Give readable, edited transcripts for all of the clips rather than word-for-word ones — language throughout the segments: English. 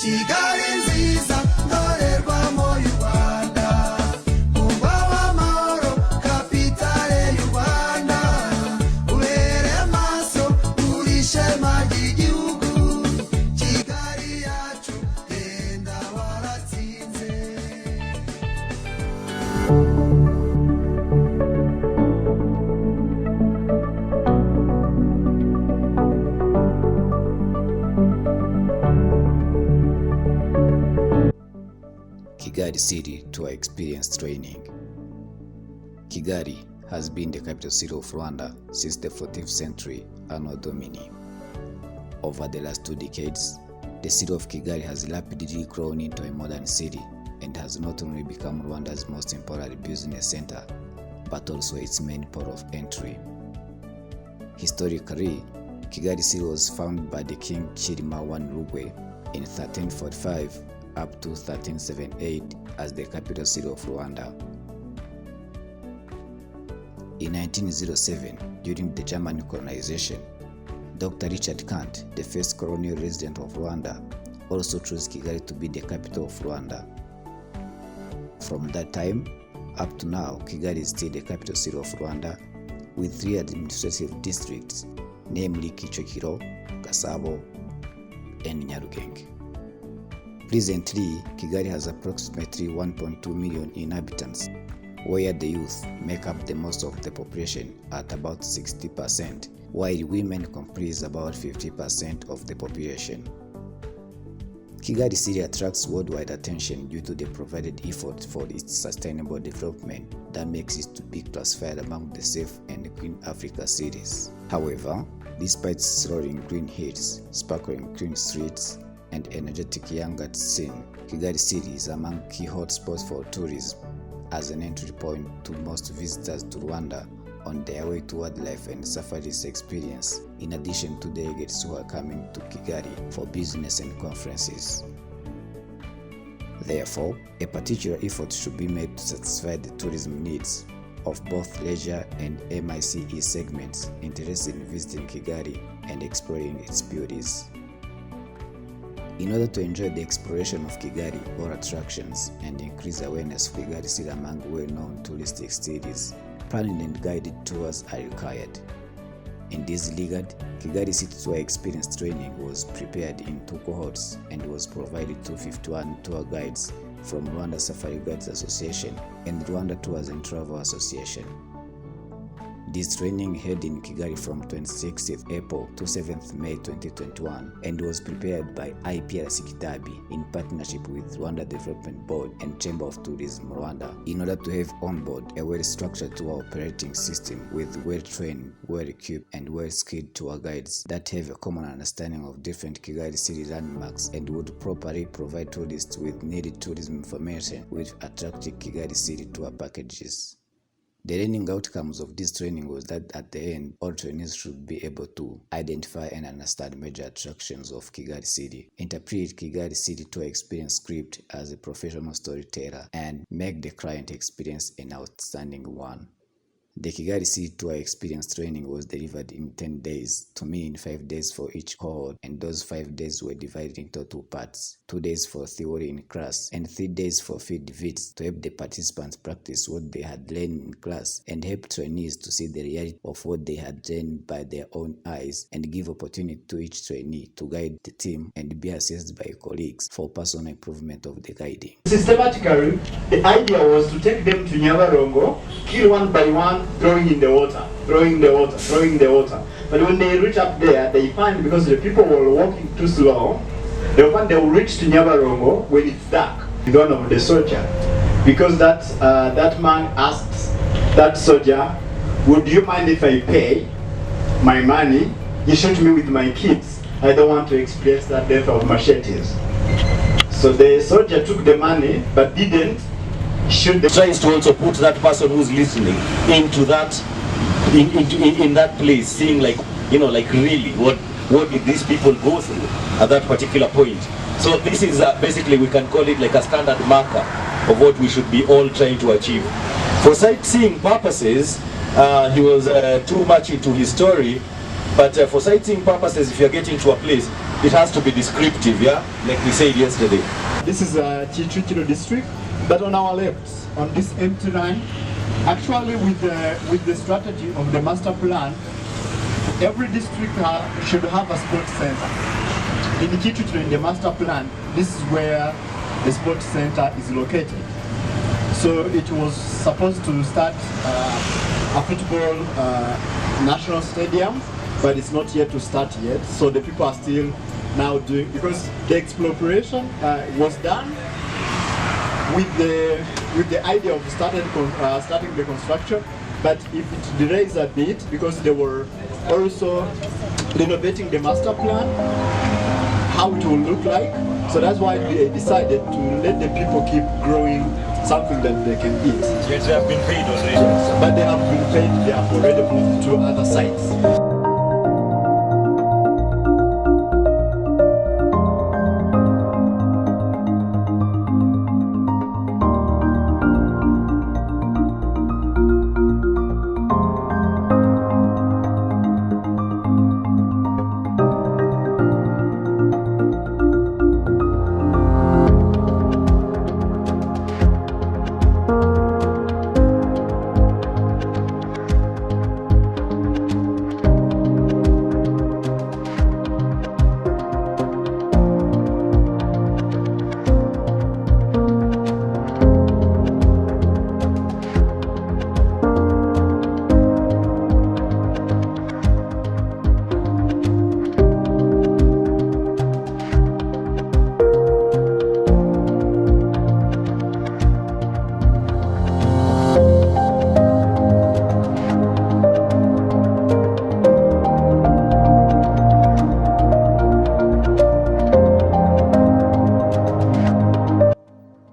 Kigali nziza ndorerwamo y'u Rwanda, umva w'amahoro kapitale y'u Rwanda, ubere maso uri ishema ry'igihugu, Kigali yacu genda waratsinze. Kigali City Tour Experience Training. Kigali has been the capital city of Rwanda since the 14th century Anno Domini. Over the last 2 decades, the city of Kigali has rapidly grown into a modern city and has not only become Rwanda's most important business center, but also its main port of entry. Historically, Kigali City was founded by the King Cyilima I Rugwe in 1345 up to 1378 as the capital city of Rwanda. In 1907, during the German colonization, Dr. Richard Kant, the first colonial resident of Rwanda, also chose Kigali to be the capital of Rwanda. From that time up to now, Kigali is still the capital city of Rwanda with 3 administrative districts, namely Kicukiro, Gasabo, and Nyarugenge. Presently, Kigali has approximately 1.2 million inhabitants, where the youth make up the most of the population at about 60%, while women comprise about 50% of the population. Kigali City attracts worldwide attention due to the provided effort for its sustainable development that makes it to be classified among the safe and green Africa cities. However, despite its roaring green hills, sparkling green streets, and energetic young art scene, Kigali City is among key hotspots for tourism as an entry point to most visitors to Rwanda on their way to wildlife and safaris experience, in addition to delegates who are coming to Kigali for business and conferences. Therefore, a particular effort should be made to satisfy the tourism needs of both leisure and MICE segments interested in visiting Kigali and exploring its beauties. In order to enjoy the exploration of Kigali or attractions and increase awareness of Kigali City among well-known touristic cities, planning and guided tours are required. In this regard, Kigali City Tour Experience Training was prepared in 2 cohorts and was provided to 51 tour guides from Rwanda Safari Guides Association and Rwanda Tours and Travel Association. This training held in Kigali from 26th April to 7th May 2021 and was prepared by Iprc Kitabi in partnership with Rwanda Development Board and Chamber of Tourism Rwanda in order to have on board a well-structured tour operating system with well-trained, well-equipped and well-skilled tour guides that have a common understanding of different Kigali City landmarks and would properly provide tourists with needed tourism information with attractive Kigali City tour packages. The learning outcomes of this training was that at the end, all trainees should be able to identify and understand major attractions of Kigali City, interpret Kigali City Tour Experience script as a professional storyteller, and make the client experience an outstanding one. The Kigali City Tour Experience training was delivered in 10 days, to me in 5 days for each cohort, and those 5 days were divided into 2 parts, 2 days for theory in class and 3 days for field visits to help the participants practice what they had learned in class and help trainees to see the reality of what they had learned by their own eyes and give opportunity to each trainee to guide the team and be assessed by colleagues for personal improvement of the guiding. Systematically, the idea was to take them to Nyabarongo, kill one by one, throwing in the water, throwing the water, throwing the water. But when they reach up there, they find because the people were walking too slow, they find they will reach to Nyabarongo when it's dark with one of the soldier. Because that man asked that soldier, would you mind if I pay my money? You shoot me with my kids. I don't want to experience that death of machetes. So the soldier took the money but didn't shoot the... Tries to also put that person who's listening into that in that place, seeing like, you know, like really what did these people go through at that particular point. So this is basically, we can call it like a standard marker of what we should be all trying to achieve. For sightseeing purposes, he was too much into his story, but for sightseeing purposes, if you're getting to a place, it has to be descriptive, yeah, like we said yesterday. This is Chichikiro district, but on our left, on this empty line, actually with the strategy of the master plan, every district should have a sports center. In Chichikiro, in the master plan, this is where the sports center is located. So it was supposed to start a football national stadium, but it's not yet to start yet. So the people are still now doing, because the expropriation was done with the idea of starting the construction, but if it delays a bit because they were also renovating the master plan, how it will look like. So that's why they decided to let the people keep growing something that they can eat. Yes, they have been paid already. But they have been paid, they have already moved to other sites.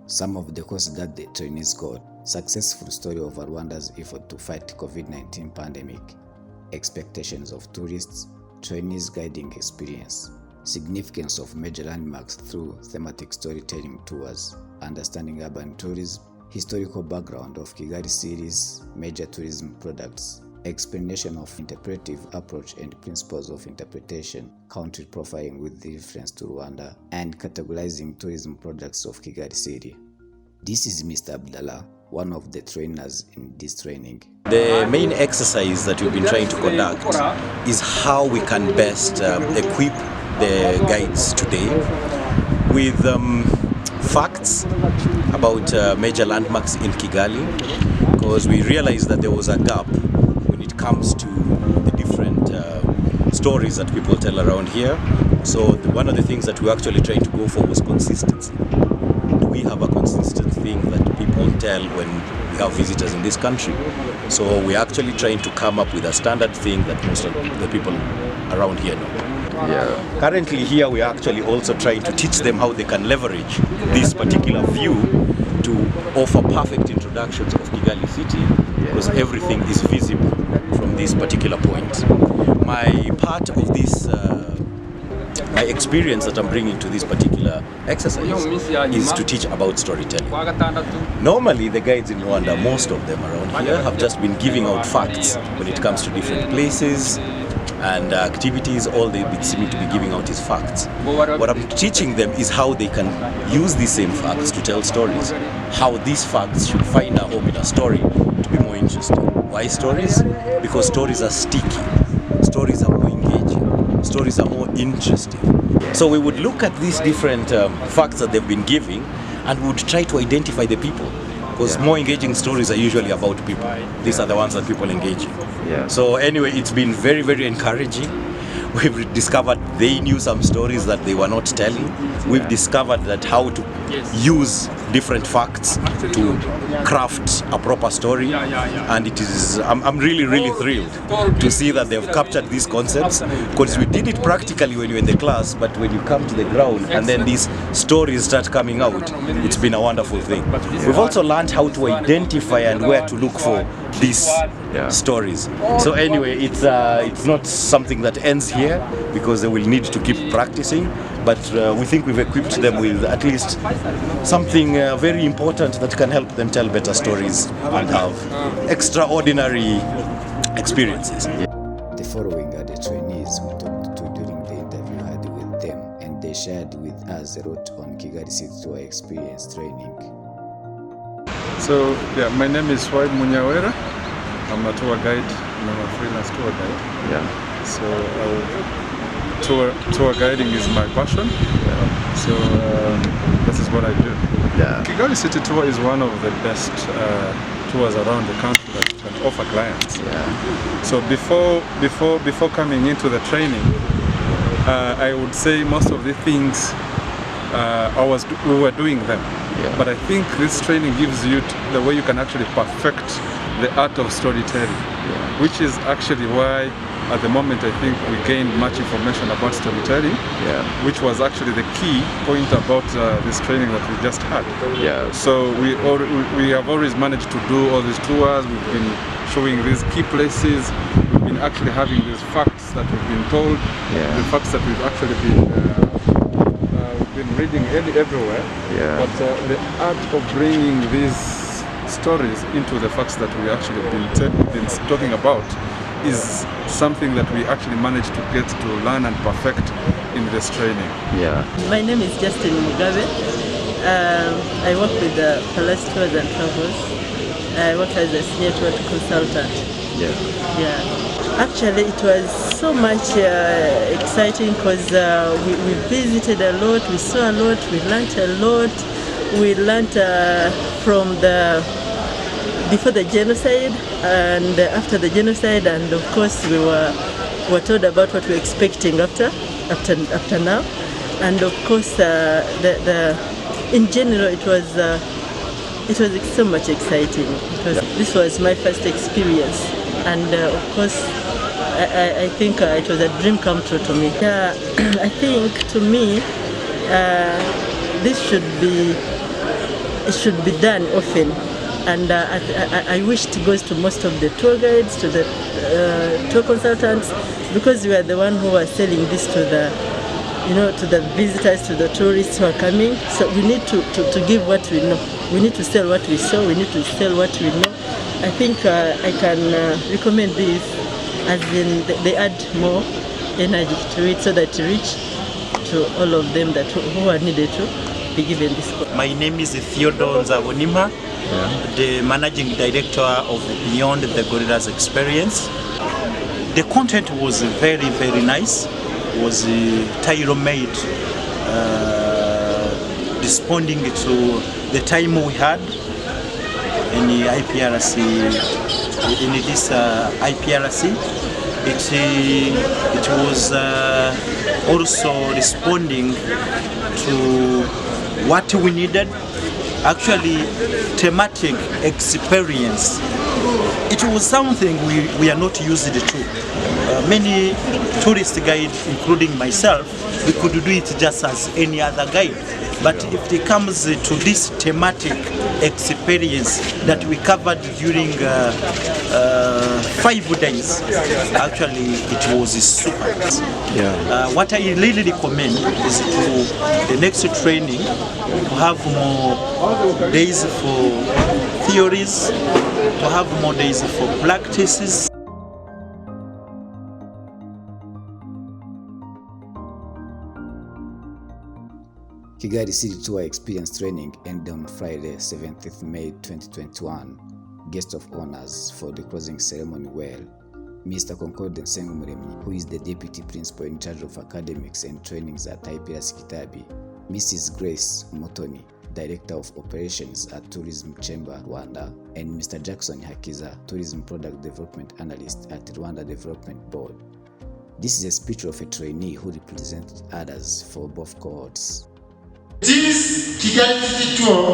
Some of the courses that the trainees got: successful story of Rwanda's effort to fight COVID-19 pandemic, expectations of tourists, trainees guiding experience, significance of major landmarks through thematic storytelling tours, understanding urban tourism, historical background of Kigali City's major tourism products, explanation of interpretive approach and principles of interpretation, country profiling with reference to Rwanda, and categorizing tourism products of Kigali City. This is Mr. Abdallah, one of the trainers in this training. The main exercise that we've been trying to conduct is how we can best equip the guides today with facts about major landmarks in Kigali, because we realized that there was a gap when it comes to the different stories that people tell around here. So one of the things that we actually trying to go for was consistency. Do we have a consistent thing that people tell when we have visitors in this country? So we're actually trying to come up with a standard thing that most of the people around here know. Yeah. Currently here we are actually also trying to teach them how they can leverage this particular view to offer perfect introductions of Kigali City, because everything is visible from this particular point. My part of this, my experience that I'm bringing to this particular exercise is to teach about storytelling. Normally the guides in Rwanda, most of them around here, have just been giving out facts when it comes to different places and activities. All they seem to be giving out is facts. What I'm teaching them is how they can use these same facts to tell stories, how these facts should find a home in a story to be more interesting. Why stories? Because stories are sticky, stories are more engaging, stories are more interesting. So we would look at these different facts that they've been giving, and we would try to identify the people, because more engaging stories are usually about people. These are the ones that people engage in. Yeah. So anyway, it's been very, very encouraging. We've discovered they knew some stories that they were not telling. We've discovered that how to use different facts to craft a proper story, and it is, I'm really, really thrilled to see that they've captured these concepts, because we did it practically when you were in the class, but when you come to the ground and then these stories start coming out, it's been a wonderful thing. We've also learned how to identify and where to look for these stories. So anyway, it's not something that ends here, because they will need to keep practicing, but we think we've equipped them with at least something very important that can help them tell better stories and have extraordinary experiences. The following are the trainees we talked to during the interview I had with them. they shared with us a lot on Kigali City Tour experience training. So yeah, my name is Swaib Munyawera. I'm a tour guide. I'm a freelance tour guide. Yeah. So tour guiding is my passion. Yeah. So this is what I do. Yeah. Kigali City Tour is one of the best tours around the country that can offer clients. Yeah. So before coming into the training, I would say most of the things we were doing them. Yeah. But I think this training gives you the way you can actually perfect the art of storytelling, which is actually why at the moment I think we gained much information about storytelling, which was actually the key point about this training that we just had. Yeah. So we have always managed to do all these tours. We've been showing these key places. We've been actually having these facts that we've been told, the facts that we've actually been reading everywhere. Yeah. But the art of bringing these stories into the facts that we actually been talking about is something that we actually managed to get to learn and perfect in this training. Yeah. My name is Justin Mugabe. I work with Palace Tours and Travels. I work as a senior tour consultant. Yeah. Yeah. Actually, it was so much exciting because we visited a lot, we saw a lot, we learned a lot. We learned from before the genocide and after the genocide, and of course we were told about what we're expecting after now. And of course, in general, it was so much exciting because this was my first experience, and of course, I think it was a dream come true to me. Yeah, I think to me, this should be done often, and I wish it goes to most of the tour guides, to the tour consultants, because we are the one who are selling this to the visitors, to the tourists who are coming. So we need to give what we know. We need to sell what we saw. We need to sell what we know. I think I can recommend this, as in they add more energy to it, so that it reach to all of them who are needed to be given this course. My name is Theodore Nzabonima, the Managing Director of Beyond the Gorillas Experience. The content was very, very nice. It was tailor-made, responding to the time we had in the IPRC. In this IPRC, it was also responding to what we needed. Actually, thematic experience. It was something we are not used to. Many tourist guides, including myself, we could do it just as any other guide. But if it comes to this thematic experience that we covered during 5 days, actually it was super. What I really recommend is to the next training to have more days for theories, to have more days for practices. Kigali City Tour Experience Training ended on Friday, 17th May 2021. Guest of honors for the closing ceremony were Mr. Concord Nsengumuremyi, who is the Deputy Principal in charge of academics and trainings at Iprc Kitabi, Mrs. Grace Motoni, Director of Operations at Tourism Chamber Rwanda, and Mr. Jackson Hakiza, Tourism Product Development Analyst at Rwanda Development Board. This is a speech of a trainee who represented others for both cohorts. This Kigali City Tour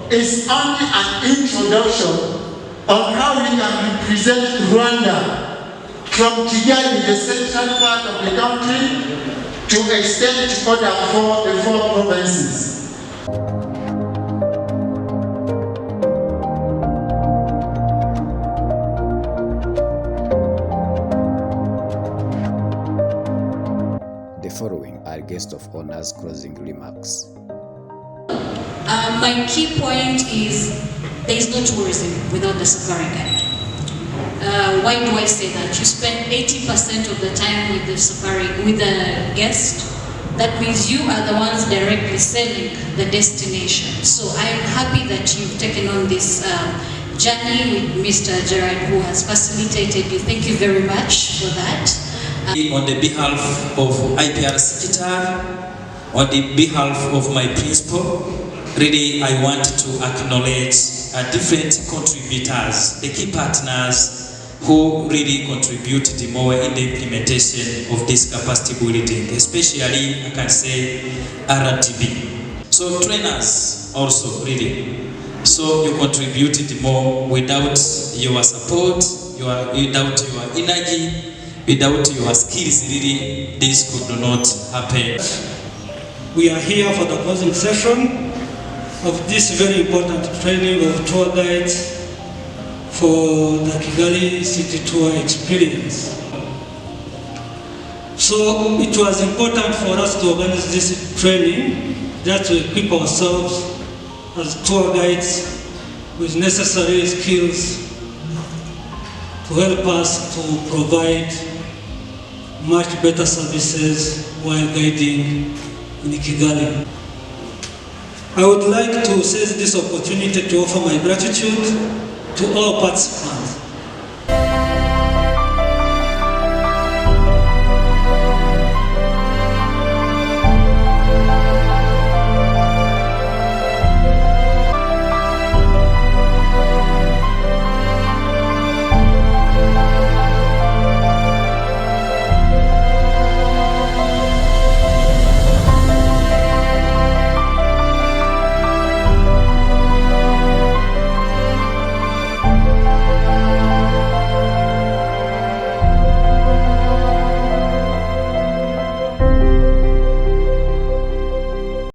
is only an introduction on how we can represent Rwanda from Kigali, the central part of the country, to extend further for the 4 provinces. The following are guest of honors closing remarks. My key point is there is no tourism without the safari guide. Why do I say that? You spend 80% of the time with the safari, with the guest, that means you are the ones directly selling the destination. So I am happy that you've taken on this journey with Mr. Gerard, who has facilitated you. Thank you very much for that. On the behalf of Iprc Kitabi, on the behalf of my principal, really I want to acknowledge different contributors, the key partners who really contributed more in the implementation of this capacity building, especially I can say RTB. So trainers also really. So you contributed more. Without your support, without your energy, without your skills, really this could not happen. We are here for the closing session of this very important training of tour guides for the Kigali City Tour experience. So it was important for us to organize this training just to equip ourselves as tour guides with necessary skills to help us to provide much better services while guiding in Kigali. I would like to seize this opportunity to offer my gratitude to all participants